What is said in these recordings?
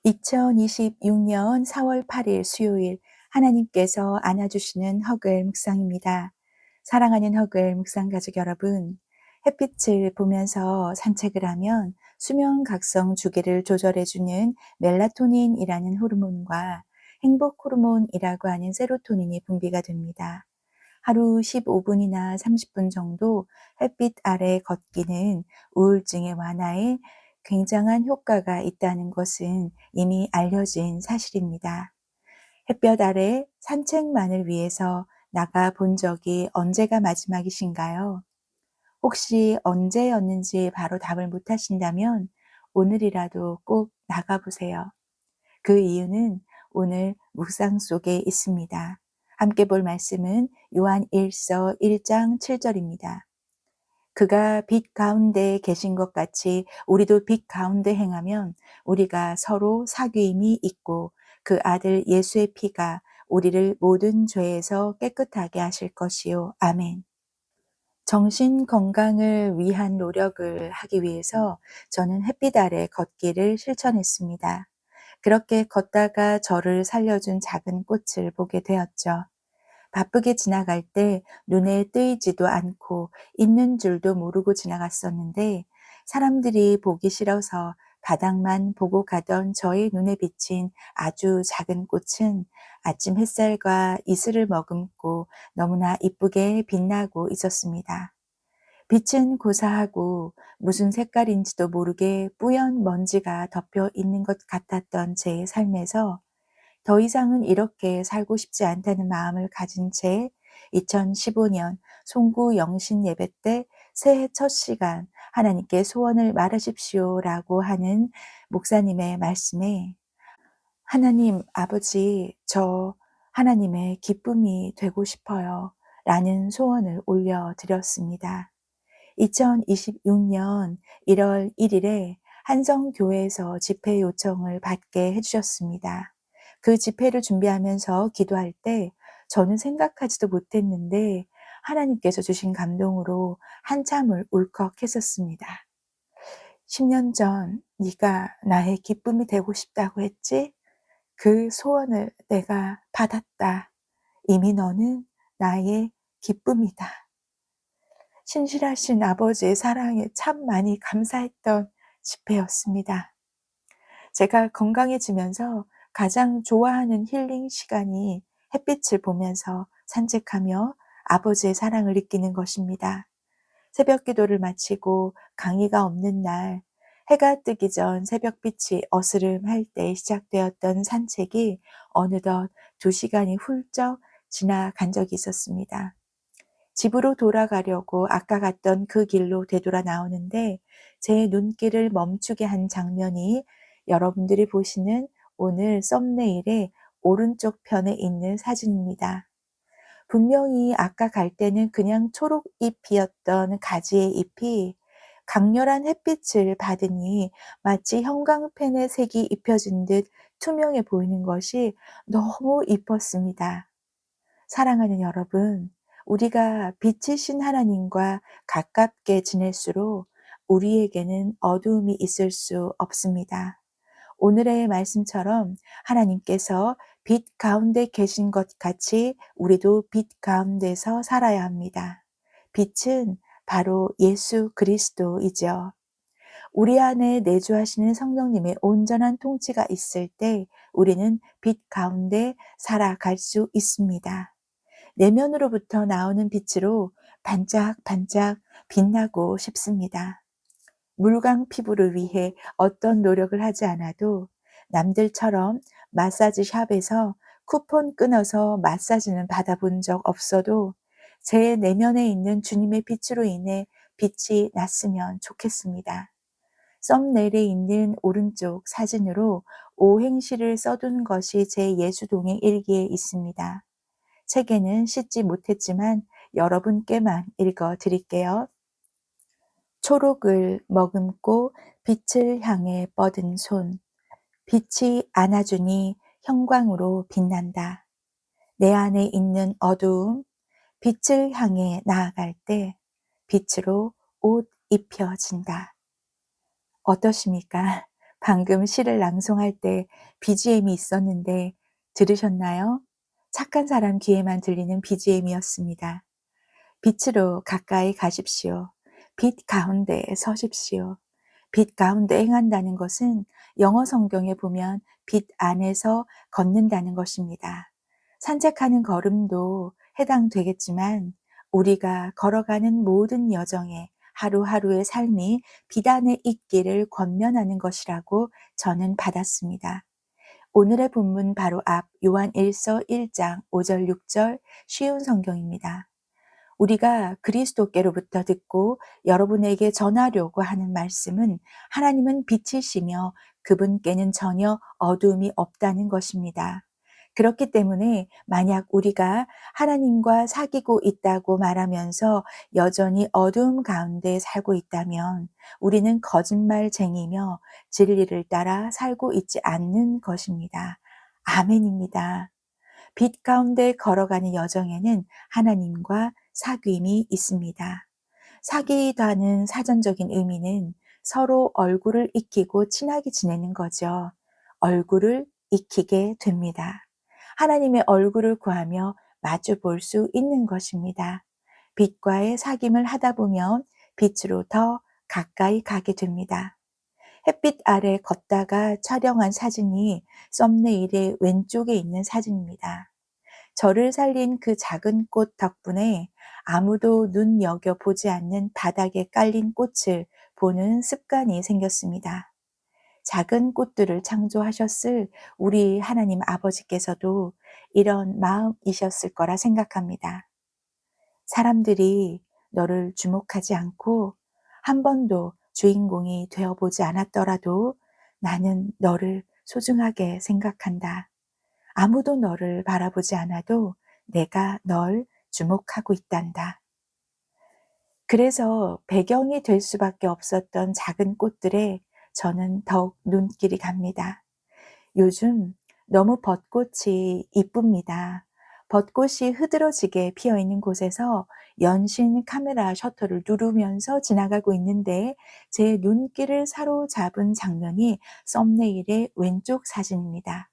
2026년 4월 8일 수요일 하나님께서 안아주시는 허글 묵상입니다. 사랑하는 허글 묵상 가족 여러분, 햇빛을 보면서 산책을 하면 수면 각성 주기를 조절해주는 멜라토닌이라는 호르몬과 행복 호르몬이라고 하는 세로토닌이 분비가 됩니다. 하루 15분이나 30분 정도 햇빛 아래 걷기는 우울증의 완화에 굉장한 효과가 있다는 것은 이미 알려진 사실입니다. 햇볕 아래 산책만을 위해서 나가 본 적이 언제가 마지막이신가요? 혹시 언제였는지 바로 답을 못 하신다면 오늘이라도 꼭 나가보세요. 그 이유는 오늘 묵상 속에 있습니다. 함께 볼 말씀은 요한 1서 1장 7절입니다. 그가 빛 가운데 계신 것 같이 우리도 빛 가운데 행하면 우리가 서로 사귐이 있고 그 아들 예수의 피가 우리를 모든 죄에서 깨끗하게 하실 것이요. 아멘. 정신 건강을 위한 노력을 하기 위해서 저는 햇빛 아래 걷기를 실천했습니다. 그렇게 걷다가 저를 살려준 작은 꽃을 보게 되었죠. 바쁘게 지나갈 때 눈에 띄지도 않고 있는 줄도 모르고 지나갔었는데 사람들이 보기 싫어서 바닥만 보고 가던 저의 눈에 비친 아주 작은 꽃은 아침 햇살과 이슬을 머금고 너무나 이쁘게 빛나고 있었습니다. 빛은 고사하고 무슨 색깔인지도 모르게 뿌연 먼지가 덮여 있는 것 같았던 제 삶에서 더 이상은 이렇게 살고 싶지 않다는 마음을 가진 채 2015년 송구 영신 예배 때 새해 첫 시간 하나님께 소원을 말하십시오라고 하는 목사님의 말씀에 하나님 아버지 저 하나님의 기쁨이 되고 싶어요 라는 소원을 올려드렸습니다. 2026년 1월 1일에 한성교회에서 집회 요청을 받게 해주셨습니다. 그 집회를 준비하면서 기도할 때 저는 생각하지도 못했는데 하나님께서 주신 감동으로 한참을 울컥했었습니다. 10년 전 네가 나의 기쁨이 되고 싶다고 했지? 그 소원을 내가 받았다. 이미 너는 나의 기쁨이다. 신실하신 아버지의 사랑에 참 많이 감사했던 집회였습니다. 제가 건강해지면서 가장 좋아하는 힐링 시간이 햇빛을 보면서 산책하며 아버지의 사랑을 느끼는 것입니다. 새벽 기도를 마치고 강의가 없는 날, 해가 뜨기 전 새벽빛이 어스름할 때 시작되었던 산책이 어느덧 2시간이 훌쩍 지나간 적이 있었습니다. 집으로 돌아가려고 아까 갔던 그 길로 되돌아 나오는데 제 눈길을 멈추게 한 장면이 여러분들이 보시는 오늘 썸네일의 오른쪽 편에 있는 사진입니다. 분명히 아까 갈 때는 그냥 초록잎이었던 가지의 잎이 강렬한 햇빛을 받으니 마치 형광펜의 색이 입혀진 듯 투명해 보이는 것이 너무 이뻤습니다. 사랑하는 여러분, 우리가 빛이신 하나님과 가깝게 지낼수록 우리에게는 어두움이 있을 수 없습니다. 오늘의 말씀처럼 하나님께서 빛 가운데 계신 것 같이 우리도 빛 가운데서 살아야 합니다. 빛은 바로 예수 그리스도이죠. 우리 안에 내주하시는 성령님의 온전한 통치가 있을 때 우리는 빛 가운데 살아갈 수 있습니다. 내면으로부터 나오는 빛으로 반짝반짝 빛나고 싶습니다. 물광 피부를 위해 어떤 노력을 하지 않아도 남들처럼 마사지 샵에서 쿠폰 끊어서 마사지는 받아본 적 없어도 제 내면에 있는 주님의 빛으로 인해 빛이 났으면 좋겠습니다. 썸네일에 있는 오른쪽 사진으로 오행시를 써둔 것이 제 예수동행 일기에 있습니다. 책에는 싣지 못했지만 여러분께만 읽어 드릴게요. 초록을 머금고 빛을 향해 뻗은 손. 빛이 안아주니 형광으로 빛난다. 내 안에 있는 어두움, 빛을 향해 나아갈 때 빛으로 옷 입혀진다. 어떠십니까? 방금 시를 낭송할 때 BGM이 있었는데 들으셨나요? 착한 사람 귀에만 들리는 BGM이었습니다. 빛으로 가까이 가십시오. 빛 가운데 서십시오. 빛 가운데 행한다는 것은 영어 성경에 보면 빛 안에서 걷는다는 것입니다. 산책하는 걸음도 해당되겠지만 우리가 걸어가는 모든 여정에 하루하루의 삶이 빛 안에 있기를 권면하는 것이라고 저는 받았습니다. 오늘의 본문 바로 앞 요한 1서 1장 5절 6절 쉬운 성경입니다. 우리가 그리스도께로부터 듣고 여러분에게 전하려고 하는 말씀은 하나님은 빛이시며 그분께는 전혀 어두움이 없다는 것입니다. 그렇기 때문에 만약 우리가 하나님과 사귀고 있다고 말하면서 여전히 어두움 가운데 살고 있다면 우리는 거짓말쟁이며 진리를 따라 살고 있지 않는 것입니다. 아멘입니다. 빛 가운데 걸어가는 여정에는 하나님과 사귐이 있습니다. 사귀다는 사전적인 의미는 서로 얼굴을 익히고 친하게 지내는 거죠. 얼굴을 익히게 됩니다. 하나님의 얼굴을 구하며 마주 볼 수 있는 것입니다. 빛과의 사귐을 하다 보면 빛으로 더 가까이 가게 됩니다. 햇빛 아래 걷다가 촬영한 사진이 썸네일의 왼쪽에 있는 사진입니다. 저를 살린 그 작은 꽃 덕분에 아무도 눈여겨 보지 않는 바닥에 깔린 꽃을 보는 습관이 생겼습니다. 작은 꽃들을 창조하셨을 우리 하나님 아버지께서도 이런 마음이셨을 거라 생각합니다. 사람들이 너를 주목하지 않고 한 번도 주인공이 되어보지 않았더라도 나는 너를 소중하게 생각한다. 아무도 너를 바라보지 않아도 내가 널 주목하고 있단다. 그래서 배경이 될 수밖에 없었던 작은 꽃들에 저는 더욱 눈길이 갑니다. 요즘 너무 벚꽃이 이쁩니다. 벚꽃이 흐드러지게 피어 있는 곳에서 연신 카메라 셔터를 누르면서 지나가고 있는데 제 눈길을 사로잡은 장면이 썸네일의 왼쪽 사진입니다.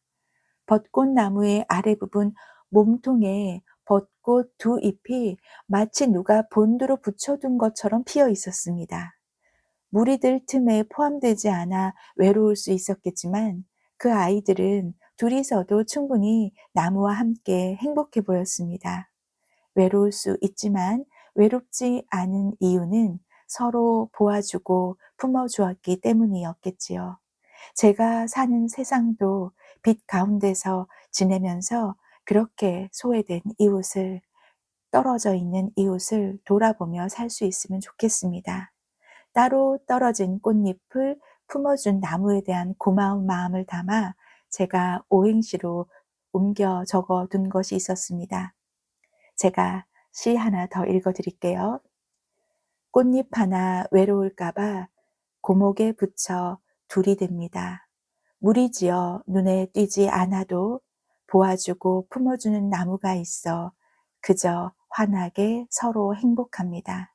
벚꽃나무의 아래 부분 몸통에 벚꽃 두 잎이 마치 누가 본드로 붙여둔 것처럼 피어 있었습니다. 무리들 틈에 포함되지 않아 외로울 수 있었겠지만 그 아이들은 둘이서도 충분히 나무와 함께 행복해 보였습니다. 외로울 수 있지만 외롭지 않은 이유는 서로 보아주고 품어주었기 때문이었겠지요. 제가 사는 세상도 빛 가운데서 지내면서 그렇게 소외된 이웃을, 떨어져 있는 이웃을 돌아보며 살 수 있으면 좋겠습니다. 따로 떨어진 꽃잎을 품어준 나무에 대한 고마운 마음을 담아 제가 오행시로 옮겨 적어둔 것이 있었습니다. 제가 시 하나 더 읽어드릴게요. 꽃잎 하나 외로울까봐 고목에 붙여 둘이 됩니다. 무리지어 눈에 띄지 않아도 보아주고 품어주는 나무가 있어 그저 환하게 서로 행복합니다.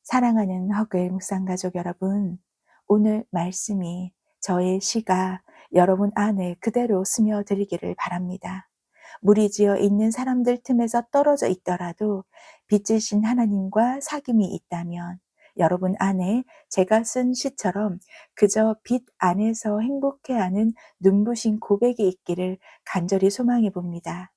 사랑하는 허글 묵상가족 여러분, 오늘 말씀이 저의 시가 여러분 안에 그대로 스며들기를 바랍니다. 무리지어 있는 사람들 틈에서 떨어져 있더라도 빛이신 하나님과 사귐이 있다면 여러분 안에 제가 쓴 시처럼 그저 빛 안에서 행복해하는 눈부신 고백이 있기를 간절히 소망해 봅니다.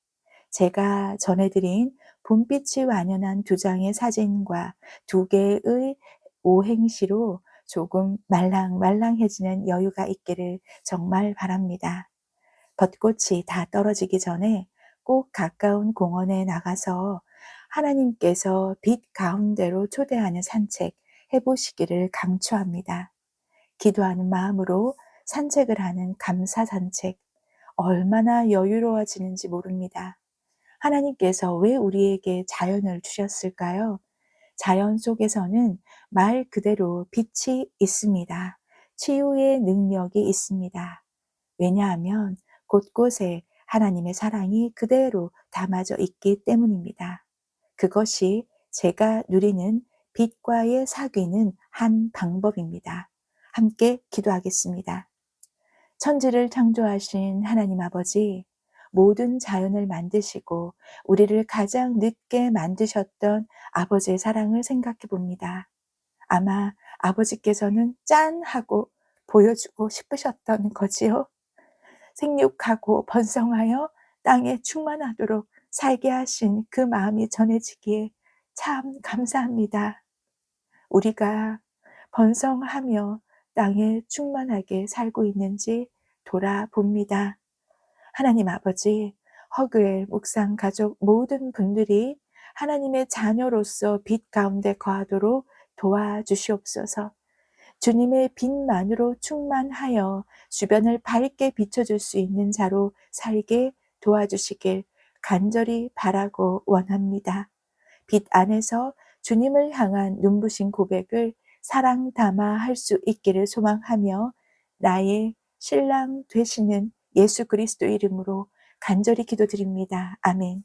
제가 전해드린 봄빛이 완연한 두 장의 사진과 두 개의 오행시로 조금 말랑말랑해지는 여유가 있기를 정말 바랍니다. 벚꽃이 다 떨어지기 전에 꼭 가까운 공원에 나가서 하나님께서 빛 가운데로 초대하는 산책 해보시기를 강추합니다. 기도하는 마음으로 산책을 하는 감사 산책, 얼마나 여유로워지는지 모릅니다. 하나님께서 왜 우리에게 자연을 주셨을까요? 자연 속에서는 말 그대로 빛이 있습니다. 치유의 능력이 있습니다. 왜냐하면 곳곳에 하나님의 사랑이 그대로 담아져 있기 때문입니다. 그것이 제가 누리는 빛과의 사귀는 한 방법입니다. 함께 기도하겠습니다. 천지를 창조하신 하나님 아버지, 모든 자연을 만드시고 우리를 가장 늦게 만드셨던 아버지의 사랑을 생각해 봅니다. 아마 아버지께서는 짠 하고 보여주고 싶으셨던 거지요. 생육하고 번성하여 땅에 충만하도록 살게 하신 그 마음이 전해지기에 참 감사합니다. 우리가 번성하며 땅에 충만하게 살고 있는지 돌아봅니다. 하나님 아버지, 허그엘 묵상 가족 모든 분들이 하나님의 자녀로서 빛 가운데 거하도록 도와주시옵소서. 주님의 빛만으로 충만하여 주변을 밝게 비춰줄 수 있는 자로 살게 도와주시길 간절히 바라고 원합니다. 빛 안에서 주님을 향한 눈부신 고백을 사랑 담아 할 수 있기를 소망하며 나의 신랑 되시는 예수 그리스도 이름으로 간절히 기도드립니다. 아멘.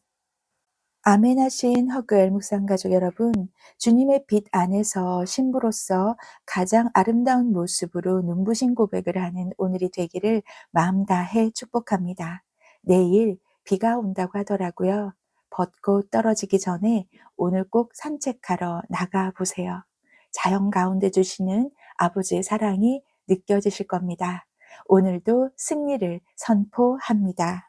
아멘 하신 허그엘 묵상가족 여러분, 주님의 빛 안에서 신부로서 가장 아름다운 모습으로 눈부신 고백을 하는 오늘이 되기를 마음 다해 축복합니다. 내일 비가 온다고 하더라고요. 벚꽃 떨어지기 전에 오늘 꼭 산책하러 나가 보세요. 자연 가운데 주시는 아버지의 사랑이 느껴지실 겁니다. 오늘도 승리를 선포합니다.